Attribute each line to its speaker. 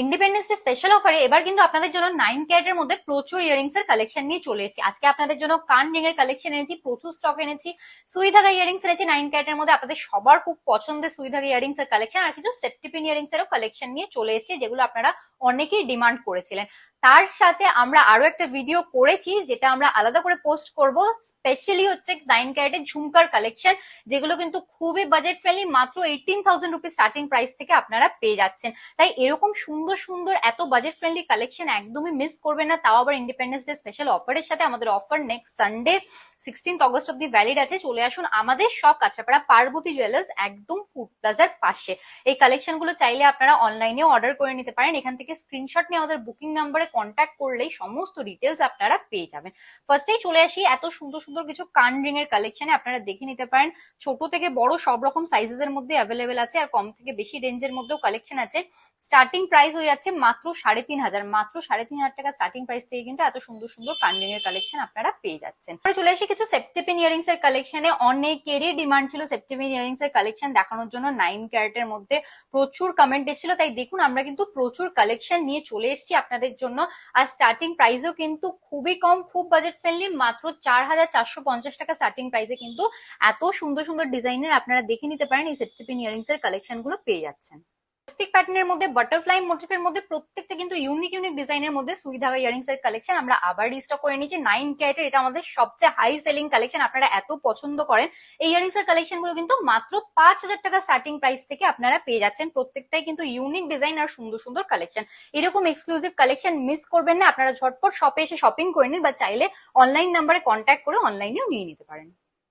Speaker 1: Independence day special অফারে এবার কিন্তু আপনাদের জন্য 9 ক্যারেটের মধ্যে প্রচুর ইয়ারিংস এর কালেকশন নিয়ে চলে এসেছি। আজকে আপনাদের জন্য কান রিং এর কালেকশন এনেছি, প্রচুর স্টক এনেছি, সুই ধাগা ইয়ারিংস এনেছি 9 ক্যারেটের মধ্যে। আপনাদের সবার খুব পছন্দের সুই ধাগা ইয়ারিংস এর কালেকশন আর কিছু সেফটি পিন ইয়ারিংস এরও কালেকশন নিয়ে চলে এসেছি, যেগুলো আপনারা অনেকেই ডিমান্ড করেছিলেন। তার সাথে আমরা আরো একটা ভিডিও করেছি যেটা আমরা আলাদা করে পোস্ট করব, স্পেশালি হচ্ছে 9 ক্যারেটের ঝুমকার কালেকশন, যেগুলো কিন্তু খুবই বাজেট ফ্রেন্ডলি, মাত্র 18,000 রুপিস স্টার্টিং প্রাইস থেকে আপনারা পেয়ে যাচ্ছেন। তাই এরকম সুন্দর সুন্দর এত বাজেট ফ্রেন্ডলি কালেকশন একদমই মিস করবেন না, তাও আবার ইন্ডিপেন্ডেন্স ডে স্পেশাল অফারের সাথে। আমাদের offer next Sunday 16th August অব্দি ভ্যালিড আছে। চলে আসুন আমাদের সব কাঁচাপাড়া পার্বতী জুয়েলার্স, একদম ফুড প্লাজার পাশে। এই কালেকশন গুলো চাইলে আপনারা অনলাইনেও অর্ডার করে নিতে পারেন। এখান থেকে স্ক্রিনশট নিয়ে আমাদের বুকিং নাম্বারে কন্ট্যাক্ট করলেই সমস্ত ডিটেলস আপনারা পেয়ে যাবেন। ফার্স্টেই চলে আসি এত সুন্দর সুন্দর কিছু কান রিং এর কালেকশনে, আপনারা দেখে নিতে পারেন। ছোট থেকে বড় সব রকম সাইজেস এর মধ্যে অ্যাভেলেবেল আছে, আর কম থেকে বেশি রেঞ্জের মধ্যেও কালেকশন আছে। স্টার্টিং প্রাইস হয়ে যাচ্ছে মাত্র 3,500, মাত্র 3,500 টাকা স্টার্টিং প্রাইস থেকে কিন্তু এত সুন্দর সুন্দর কানরিং এর কালেকশন আপনারা পেয়ে যাচ্ছেন। চলে আসি কিছু সেফটি পিন ইয়ারিংস এর কালেকশনে। অনেকেরই ডিমান্ড ছিল সেফটি পিন ইয়ারিংস এর কালেকশন দেখানোর জন্য, 9 ক্যারেটের মধ্যে প্রচুর কমেন্ট এসেছিল, তাই দেখুন আমরা কিন্তু প্রচুর কালেকশন নিয়ে চলে এসেছি আপনাদের জন্য। আর স্টার্টিং প্রাইসও কিন্তু খুবই কম, খুব বাজেট ফ্রেন্ডলি, মাত্র 4,450 টাকা স্টার্টিং প্রাইসে কিন্তু এত সুন্দর সুন্দর ডিজাইনের আপনারা দেখে নিতে পারেন এই সেফটি পিন ইয়ারিংস এর কালেকশন গুলো পেয়ে যাচ্ছেন। স্টিক প্যাটার্নের মধ্যে, বাটারফ্লাই মোটিফের মধ্যে, প্রত্যেকটা কিন্তু ইউনিক ইউনিক ডিজাইনের মধ্যে সুই ধাগা ইয়ারিংস এর কালেকশন আমরা আবার রিস্টক করে নিয়েছি। 9 ক্যারেটের এটা আমাদের সবচেয়ে হাই সেলিং কালেকশন, আপনারা এত পছন্দ করেন। এই ইয়ারিংস এর কালেকশন গুলো কিন্তু মাত্র 5,000 টাকা স্টার্টিং প্রাইস থেকে আপনারা পেয়ে যাচ্ছেন। প্রত্যেকটাই কিন্তু ইউনিক ডিজাইন আর সুন্দর সুন্দর কালেকশন। এরকম এক্সক্লুসিভ কালেকশন মিস করবেন না, আপনারা ঝটপট শপে এসে শপিং করে নিন, বা চাইলে অনলাইন নাম্বারে কন্ট্যাক্ট করে অনলাইনেও নিয়ে নিতে পারেন।